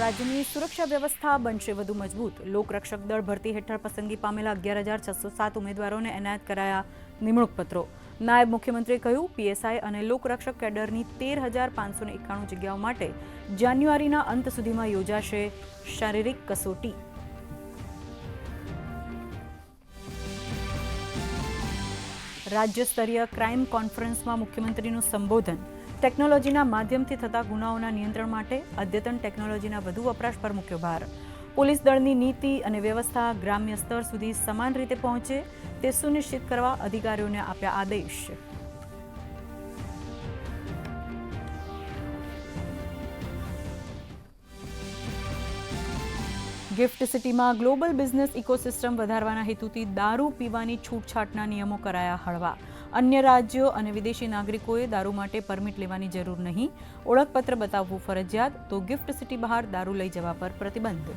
રાજ્યની સુરક્ષા વ્યવસ્થા બનશે વધુ મજબૂત. લોકરક્ષક દળ ભરતી હેઠળ પસંદગી પામેલા 11,607 ઉમેદવારોને એનાયત કરાયા નિમણૂક પત્રો. નાયબ મુખ્યમંત્રીએ કહ્યું, પીએસઆઈ અને લોકરક્ષક કેડરની 13,591 જગ્યાઓ માટે જાન્યુઆરીના અંત સુધીમાં યોજાશે શારીરિક કસોટી. રાજ્ય સ્તરીય ક્રાઇમ કોન્ફરન્સમાં મુખ્યમંત્રીનું સંબોધન. ટેકનોલોજીના માધ્યમથી થતા ગુનાઓના નિયંત્રણ માટે અદ્યતન ટેકનોલોજીના વધુ વપરાશ પર મૂક્યો ભાર. પોલીસ દળની નીતિ અને વ્યવસ્થા ગ્રામ્ય સ્તર સુધી સમાન રીતે પહોંચે તે સુનિશ્ચિત કરવા અધિકારીઓને આપ્યા આદેશ. ગિફ્ટ સિટીમાં ગ્લોબલ બિઝનેસ ઇકોસિસ્ટમ વધારવાના હેતુથી દારૂ પીવાની છૂટછાટના નિયમો કરાયા હળવા. અન્ય રાજ્યો અને વિદેશી નાગરિકોએ દારૂ માટે પરમિટ લેવાની જરૂર નહીં. ઓળખપત્ર બતાવવું ફરજિયાત, તો ગિફ્ટ સિટી બહાર દારૂ લઈ જવા પર પ્રતિબંધ.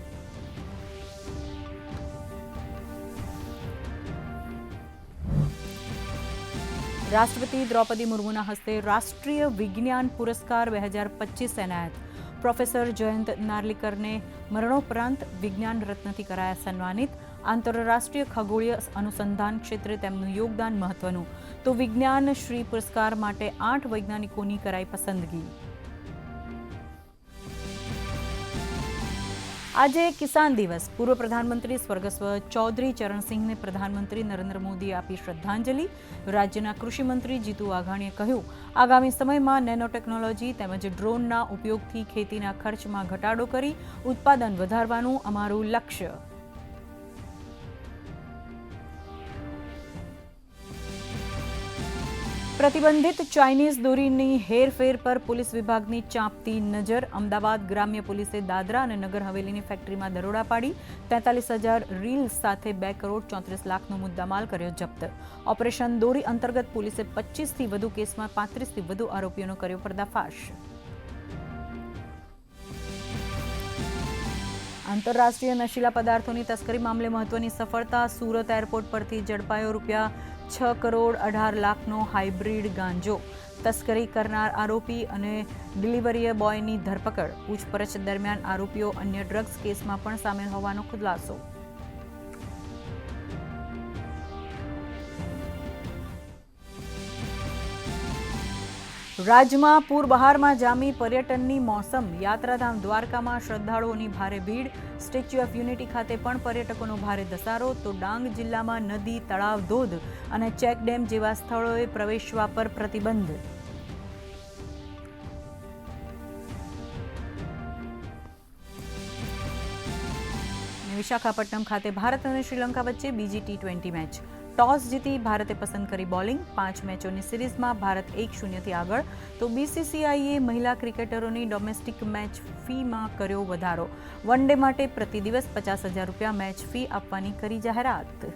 રાષ્ટ્રપતિ દ્રૌપદી મુર્મુના હસ્તે રાષ્ટ્રીય વિજ્ઞાન પુરસ્કાર 2025 એનાયત. પ્રોફેસર જયંત નાર્લિકરને મરણોપરાંત વિજ્ઞાન રત્નથી કરાયા સન્માનિત. આંતરરાષ્ટ્રીય ખગોળીય અનુસંધાન ક્ષેત્રે તેમનું યોગદાન મહત્વનું, તો વિજ્ઞાન શ્રી પુરસ્કાર માટે 8 વૈજ્ઞાનિકોની કરાઈ પસંદગી. આજે કિસાન દિવસ. પૂર્વ પ્રધાનમંત્રી સ્વર્ગસ્વ ચૌધરી ચરણસિંહને પ્રધાનમંત્રી નરેન્દ્ર મોદીએ આપી શ્રદ્ધાંજલિ. રાજ્યના કૃષિમંત્રી જીતુ વાઘાણીએ કહ્યું, આગામી સમયમાં નેનો ટેકનોલોજી તેમજ ડ્રોનના ઉપયોગથી ખેતીના ખર્ચમાં ઘટાડો કરી ઉત્પાદન વધારવાનું અમારું લક્ષ્ય. પ્રતિબંધિત ચાઇનીઝ દોરીની હેરફેર પર પોલીસ વિભાગની ચાંપતી નજર. અમદાવાદ ગ્રામ્ય પોલીસે દાદરા અને નગર હવેલીની ફેક્ટરીમાં દરોડા પાડી 43,000 રીલ્સ સાથે 2 કરોડ 34 લાખનો મુદ્દામાલ કર્યો જપ્ત. ઓપરેશન દોરી અંતર્ગત પોલીસે 25થી વધુ કેસમાં 35થી વધુ આરોપીઓનો કર્યો પર્દાફાશ. આંતરરાષ્ટ્રીય નશીલા પદાર્થોની તસ્કરી મામલે મહત્વની સફળતા. સુરત એરપોર્ટ પરથી ઝડપાયો ₹6 કરોડ 18 લાખનો હાઇબ્રિડ ગાંજો. તસ્કરી કરનાર આરોપી અને ડિલિવરી બોયની ધરપકડ. પૂછપરછ દરમિયાન આરોપીઓ અન્ય ડ્રગ્સ કેસમાં પણ સામેલ હોવાનો ખુલાસો. રાજ્યમાં પૂરબહારમાં જામી પર્યટનની મોસમ. યાત્રાધામ દ્વારકામાં શ્રદ્ધાળુઓની ભારે ભીડ. સ્ટેચ્યુ ઓફ યુનિટી ખાતે પણ પર્યટકોનો ભારે ધસારો, તો ડાંગ જિલ્લામાં નદી, તળાવ, ધોધ અને ચેકડેમ જેવા સ્થળોએ પ્રવેશવા પર પ્રતિબંધ. વિશાખાપટ્ટનમ ખાતે ભારત અને શ્રીલંકા વચ્ચે બીજી T20 મેચ. ટોસ જીતી ભારતે પસંદ કરી બોલિંગ. 5 મેચોની સિરીઝમાં ભારત 1-0થી આગળ, તો BCCIએ મહિલા ક્રિકેટરોની ડોમેસ્ટિક મેચ ફીમાં કર્યો વધારો. વન ડે માટે પ્રતિ દિવસ ₹50,000 મેચ ફી આપવાની કરી જાહેરાત.